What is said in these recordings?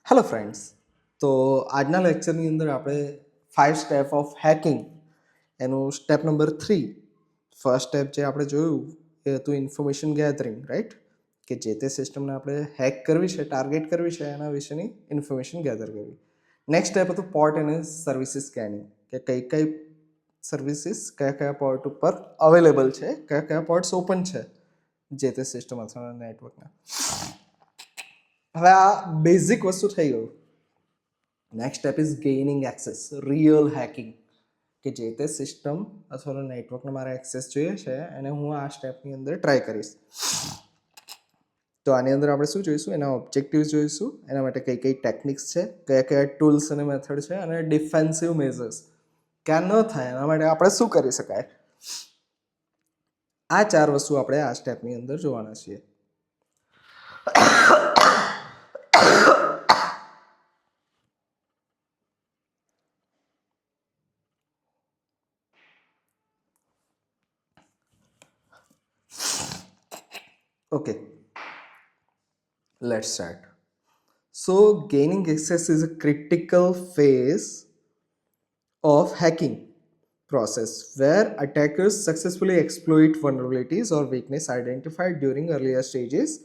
Hello friends. તો આજના લેક્ચરની અંદર આપણે 5 સ્ટેપ ઓફ હેકિંગ એનું સ્ટેપ નંબર 3 ફર્સ્ટ સ્ટેપ જે આપણે જોયું એ હતું ઇન્ફોર્મેશન ગેધરિંગ, રાઈટ? કે જે તે સિસ્ટમને આપણે હેક કરવી છે, ટાર્ગેટ કરવી છે, એના વિશેની ઇન્ફોર્મેશન ગેધર કરવી. નેક્સ્ટ સ્ટેપ હતું પોર્ટ અને સર્વિસીસ સ્કેનિંગ, કે કઈ સર્વિસીસ કયા પોર્ટ ઉપર અવેલેબલ છે, કયા પોર્ટ્સ ઓપન છે જે તે સિસ્ટમ અથવા નેટવર્કના. હવે આ બેઝિક વસ્તુ થઈ ગયું. Next step is gaining access, real hacking, કે જે તે સિસ્ટમ અથવા નેટવર્કને મારે એક્સેસ જોઈએ છે અને હું આ સ્ટેપની અંદર ટ્રાય કરીશ. તો આની અંદર આપણે શું જોઈશું? એના ઓબ્જેક્ટિવ્સ જોઈશું, એના માટે કઈ ટેકનિક્સ છે, કયા ટૂલ્સ અને મેથડ છે, અને ડિફેન્સિવ મેઝર્સ ક્યાં ન થાય એના માટે આપણે શું કરી શકાય. આ 4 વસ્તુ આપણે આ સ્ટેપની અંદર જોવાના છીએ. Okay, let's start. So, gaining access is a critical phase of hacking process where attackers successfully exploit vulnerabilities or weakness identified during earlier stages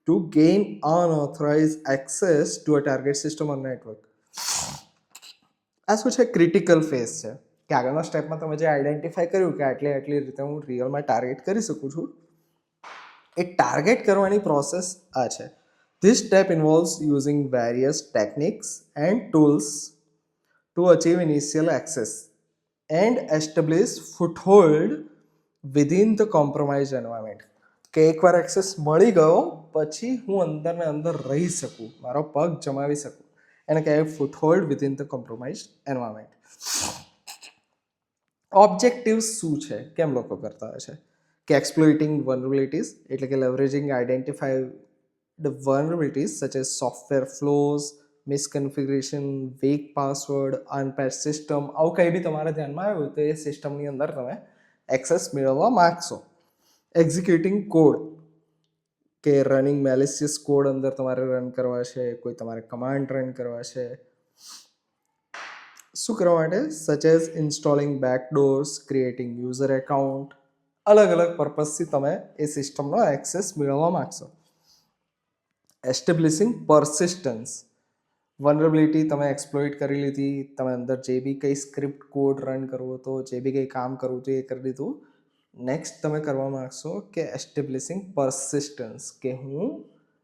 to gain unauthorized access to a target system or network. આ શું છે? Critical phase છે કે આગળના સ્ટેપમાં તમે જે identify કર્યું કે આટલી રીતે હું રિયલમાં ટાર્ગેટ કરી શકું છું, એ ટાર્ગેટ કરવાની પ્રોસેસ આ છે. This step involves using various techniques and tools to achieve initial access and establish foothold within the compromise environment. કે એકવાર એક્સેસ મળી ગયો પછી હું અંદરને અંદર રહી શકું, મારો પગ જમાવી શકું, એને કહેવાય foothold within the compromise environment. Objectives શું છે, કેમ લોકો કરતા હોય છે? કે એક્સપ્લોઇટિંગ વલ્નરેબિલિટીઝ, એટલે કે લેવરેજિંગ identified vulnerabilities such as software flaws, misconfiguration, weak password, unpatch system, આવું કંઈ બી તમારા ધ્યાનમાં આવ્યું તો એ સિસ્ટમની અંદર તમે એક્સેસ મેળવવા માગશો. એક્ઝિક્યુટિંગ કોડ, કે રનિંગ મેલિશિયસ કોડ અંદર તમારે રન કરવા છે, કોઈ તમારે કમાન્ડ રન કરવા છે. શું કરવા માટે? Such as installing backdoors, creating user account, અલગ અલગ પર્પઝથી તમે એ સિસ્ટમનો એક્સેસ મેળવવા માગશો. એસ્ટેબ્લિશિંગ પરસિસ્ટન્સ, વલ્નરેબિલિટી તમે એક્સપ્લોઇટ કરી લીધી, તમે અંદર જે બી કંઈ સ્ક્રિપ્ટ કોડ રન કરવો હતો, જે બી કંઈ કામ કરવું હતું એ કરી દીધું. નેક્સ્ટ તમે કરવા માગશો કે એસ્ટેબ્લિશિંગ પરસિસ્ટન્સ, કે હું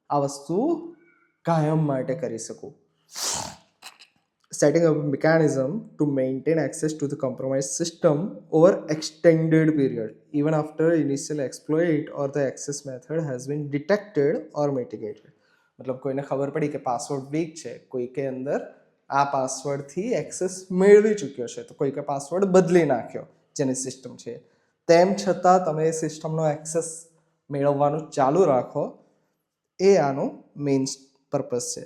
આ વસ્તુ કાયમ માટે કરી શકું. Setting up a mechanism to maintain access to the compromised system over extended period, even after initial exploit or the access method has been detected or mitigated. મતલબ કોઈને ખબર પડી કે પાસવર્ડ વીક છે, કોઈ કે અંદર આ પાસવર્ડથી એક્સેસ મેળવી ચૂક્યો છે, તો કોઈ કે પાસવર્ડ બદલી નાખ્યો જેની સિસ્ટમ છે, તેમ છતાં તમે એ સિસ્ટમનો એક્સેસ મેળવવાનું ચાલુ રાખો. એ આનો મેઇન પર્પઝ છે.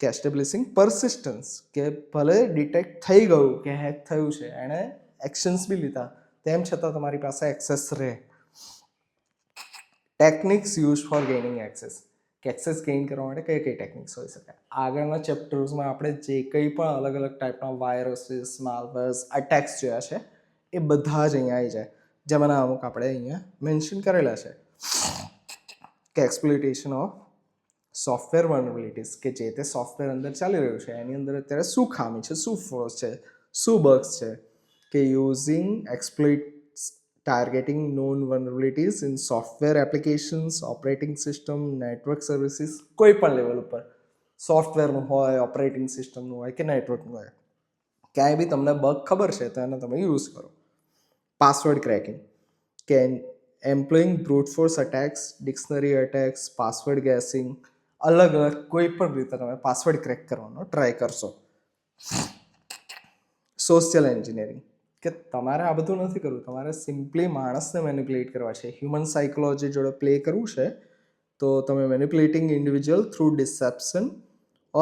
કે એસ્ટેબ્લિશિંગ પરસિસ્ટન્સ, કે ભલે ડિટેક્ટ થઈ ગયું કે હેક થયું છે, એણે એક્શન્સ બી લીધા, તેમ છતાં તમારી પાસે એક્સેસ રહે. ટેકનિક્સ યુઝ ફોર ગેઇનિંગ એક્સેસ, કે એક્સેસ ગેઇન કરવા માટે કઈ ટેકનિક્સ હોઈ શકે. આગળના ચેપ્ટર્સમાં આપણે જે કંઈ પણ અલગ અલગ ટાઈપના વાયરસીસ, માલવેર્સ, અટેક્સ જોયા છે એ બધા જ અહીંયા આવી જાય, જેમાંના અમુક આપણે અહીંયા મેન્શન કરેલા છે. કે એક્સપ્લોઇટેશન ઓફ સોફ્ટવેર વલ્નરેબિલિટીઝ, કે જે તે સોફ્ટવેર અંદર ચાલી રહ્યું છે એની અંદર અત્યારે શું ખામી છે, શું ફ્લોઝ છે, શું બગ્સ છે. કે using exploits targeting known vulnerabilities in software applications, operating system, network services, કોઈ પણ લેવલ ઉપર, સોફ્ટવેરનું હોય, ઓપરેટિંગ સિસ્ટમનું હોય કે નેટવર્કનું હોય, ક્યાંય બી તમને બગ ખબર છે તો એને તમે યુઝ કરો. પાસવર્ડ ક્રેકિંગ, કે employing brute force attacks, dictionary attacks, password guessing, અલગ અલગ કોઈ પણ રીતે તમે પાસવર્ડ ક્રેક કરવાનો ટ્રાય કરશો. સોશિયલ એન્જિનિયરિંગ, કે તમારે આ બધું નથી કરવું, તમારે સિમ્પલી માણસને મેનિપ્યુલેટ કરવા છે, હ્યુમન સાયકોલોજી જોડે પ્લે કરવું છે. તો તમે મેનિપ્યુલેટિંગ ઇન્ડિવિજ્યુઅલ થ્રુ ડિસેપ્શન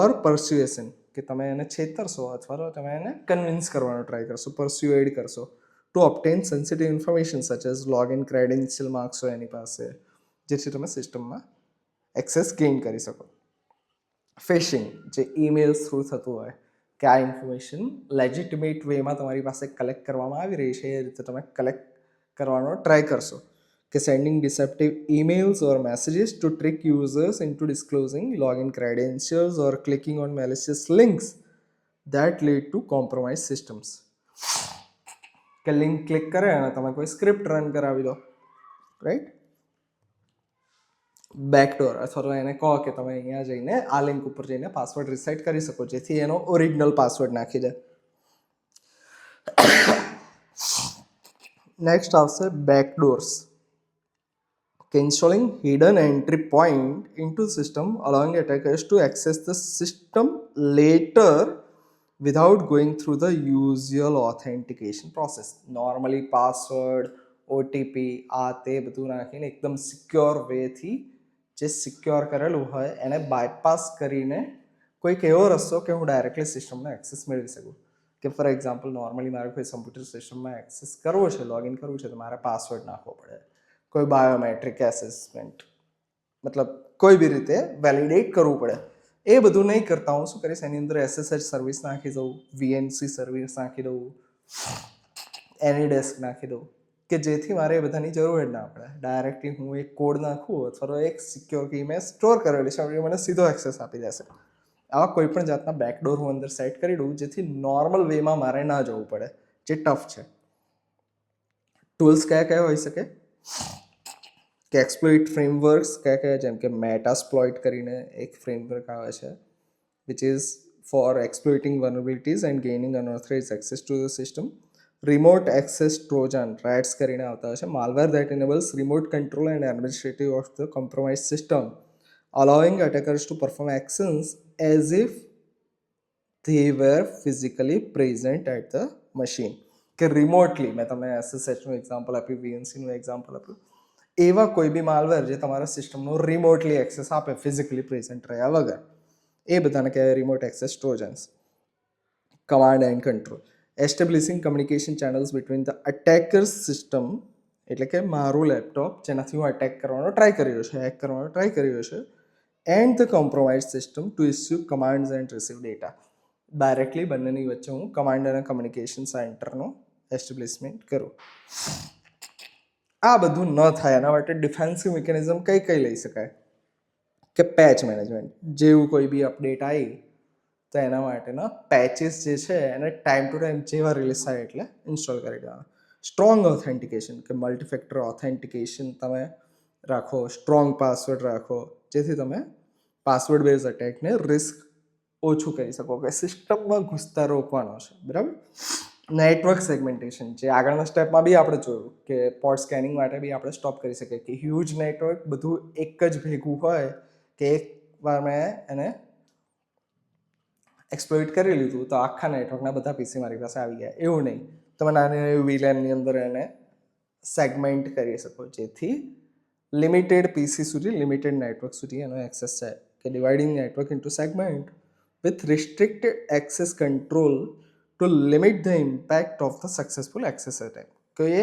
ઓર પરસ્યુએશન, કે તમે એને છેતરશો અથવા તો તમે એને કન્વિન્સ કરવાનો ટ્રાય કરશો, પરસ્યુએડ કરશો to obtain sensitive information such as login credential માગશો એની પાસે, જેથી તમે સિસ્ટમમાં એક્સેસ ગેઇન કરી શકો. ફિશિંગ, જે ઈમેલ્સ થ્રુ થતું હોય કે આ ઇન્ફોર્મેશન લેજિટિમેટ વેમાં તમારી પાસે કલેક્ટ કરવામાં આવી રહી છે, એ રીતે તમે કલેક્ટ કરવાનો ટ્રાય કરશો. કે sending deceptive emails or messages to trick users into disclosing login credentials or clicking on malicious links that lead to compromised systems. કે લિંક ક્લિક કરે અને તમે કોઈ સ્ક્રિપ્ટ રન કરાવી દો, રાઈટ. બેકડોર અથવા તો એને કહો કે તમે અહીંયા જઈને આ લિંક ઉપર જઈને પાસવર્ડ રિસેટ કરી શકો, જેથી એનો ઓરિજિનલ પાસવર્ડ નાખી દે. નેક્સ્ટ આવશે backdoors. Installing hidden entry point into system, allowing attackers to access the system later without going through the usual authentication process. Normally password, OTP આ તે બધું નાખીને એકદમ સિક્યોર વેથી જે સિક્યોર કરેલું હોય એને બાયપાસ કરીને કોઈક એવો રસ્તો કે હું ડાયરેક્ટલી સિસ્ટમનો એક્સેસ મેળવી શકું. કે ફોર એક્ઝામ્પલ નોર્મલી મારે કોઈ કમ્પ્યુટર સિસ્ટમમાં એક્સેસ કરવો છે, લોગિન કરવું છે, તો મારે પાસવર્ડ નાખવો પડે, કોઈ બાયોમેટ્રિક એસેસમેન્ટ, મતલબ કોઈ બી રીતે વેલિડેટ કરવું પડે. એ બધું નહીં કરતા હું શું કરીશ, એની અંદર SSH સર્વિસ નાખી દઉં, VNC સર્વિસ નાખી દઉં, AnyDesk નાખી દઉં, કે જેથી મારે એ બધાની જરૂર જ ના પડે. ડાયરેક્ટલી હું એક કોડ નાખું અથવા તો એક સિક્યોર કી મેં સ્ટોર કરેલી છે, મને સીધો એક્સેસ આપી દેશે. આવા કોઈ પણ જાતના બેકડોર હું અંદર સેટ કરી દઉં, જેથી નોર્મલ વેમાં મારે ના જવું પડે, જે ટફ છે. ટૂલ્સ કયા કયા હોઈ શકે કે એક્સપ્લોઇટ ફ્રેમવર્ક્સ કયા કયા, જેમ કે મેટાસ્પ્લોઇટ કરીને એક ફ્રેમવર્ક આવે છે, which is for exploiting vulnerabilities and gaining unauthorized access to the system. Remote access trojan, RATs કરીને આવતા હોય છે, malware that enables remote control and administrative of the compromise system, allowing attackers to perform actions as if they were physically present at the machine. કે remotely, મેં તમને SSHનું example આપ્યું, VNCનું example આપ્યું, એવા કોઈ બી માલવેર જે તમારા સિસ્ટમનો રિમોટલી એક્સેસ આપે ફિઝિકલી પ્રેઝન્ટ રહ્યા વગર, એ બધાને કહેવાય remote access trojans. Command and control, establishing communication channels between the attackers system, એટલે કે મારું લેપટોપ જેનાથી હું અટેક કરવાનો ટ્રાય કરી રહ્યો છે, હેક કરવાનો ટ્રાય કરી રહ્યો છે, and the compromise system to issue commands and receive data. Directly બંનેની વચ્ચે હું કમાન્ડ અને કમ્યુનિકેશન સેન્ટરનો એસ્ટેબ્લિશમેન્ટ કરું. આ બધું ન થાય એના માટે ડિફેન્સિવ મિકેનિઝમ કઈ કઈ લઈ શકાય કે પેચ મેનેજમેન્ટ. જેવું કોઈ બી અપડેટ આવી તો એના માટેના પેચીસ જે છે એને ટાઈમ ટુ ટાઈમ જેવા રિલીઝ થાય એટલે ઇન્સ્ટોલ કરી દેવાના. સ્ટ્રોંગ ઓથેન્ટિકેશન, કે મલ્ટીફેક્ટર ઓથેન્ટિકેશન તમે રાખો, સ્ટ્રોંગ પાસવર્ડ રાખો, જેથી તમે પાસવર્ડ બેઝ અટેકને રિસ્ક ઓછું કરી શકો, કે સિસ્ટમમાં ઘૂસતા રોકવાનો છે, બરાબર. નેટવર્ક સેગમેન્ટેશન, જે આગળના સ્ટેપમાં બી આપણે જોયું કે પોર્ટ સ્કેનિંગ માટે બી આપણે સ્ટોપ કરી શકીએ, કે હ્યુજ નેટવર્ક બધું એક જ ભેગું હોય, કે એક વાર મેં એને એક્સપ્લોઇટ કરી લીધું તો આખા નેટવર્કના બધા પીસી મારી પાસે આવી ગયા, એવું નહીં. તમે નાની નાની VLANની અંદર એને સેગમેન્ટ કરી શકો, જેથી લિમિટેડ પીસી સુધી, લિમિટેડ નેટવર્ક સુધી એનો એક્સેસ છે. કે dividing network into segment with restricted access control to limit the impact of the successful access attack. તો એ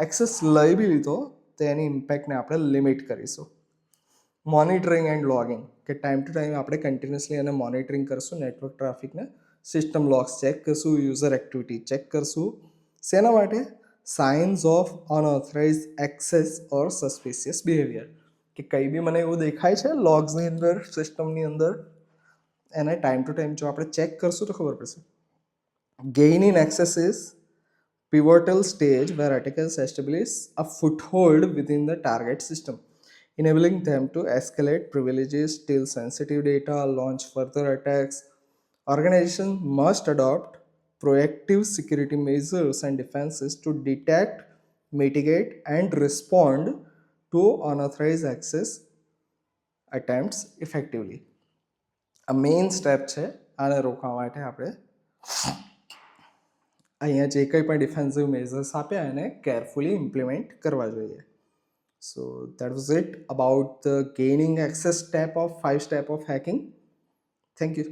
એક્સેસ લઈ બી લીધો તો એની ઇમ્પેક્ટને આપણે લિમિટ કરીશું. મોનિટરિંગ એન્ડ લોગિંગ, કે ટાઈમ ટુ ટાઈમ આપણે કન્ટિન્યુઅસલી એને મોનિટરિંગ કરશું, નેટવર્ક ટ્રાફિકને, સિસ્ટમ લોગ્સ ચેક કરશું, યુઝર એક્ટિવિટી ચેક કરશું. શેના માટે? Signs of unauthorize access or suspicious behaviour, કે કંઈ બી મને એવું દેખાય છે લોગ્સની અંદર, સિસ્ટમની અંદર, એને ટાઈમ ટુ ટાઈમ જો આપણે ચેક કરશું તો ખબર પડશે. Gain in access is pivotal stage where attackers establish a foothold within the target system, enabling them to escalate privileges, steal sensitive data, launch further attacks. Organizations must adopt proactive security measures and defenses to detect, mitigate, and respond to unauthorized access attempts effectively. આ main step છે. આને રોકવા માટે આપણે અહીંયા જે કંઈ પણ ડિફેન્સિવ મેઝર્સ આપ્યા એને કેરફુલી ઇમ્પ્લિમેન્ટ કરવા જોઈએ. So that was it about the gaining access step of 5 step of hacking. Thank you.